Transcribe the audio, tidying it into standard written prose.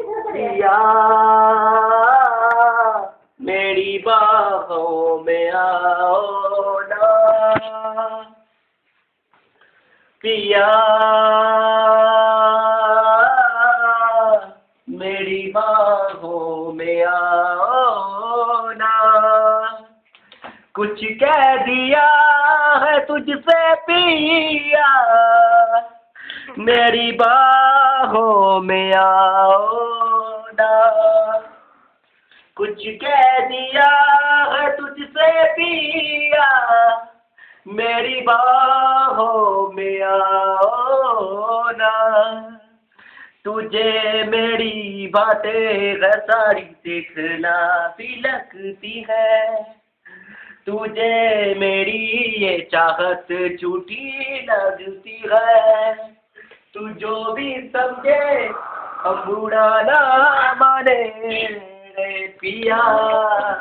पिया मेरी बाहों में आओ ना, पिया मेरी बाहों में आओ ना। कुछ कह दिया है तुझसे पिया, मेरी बाहों में आओ ना। कुछ कह दिया है तुझसे पिया, मेरी बाहों में आओ ना। तुझे मेरी बातें सारी देखना भी लगती है, तुझे मेरी ये चाहत झूठी लगती है। तू जो भी समझे हम बुरा ना माने रे पिया।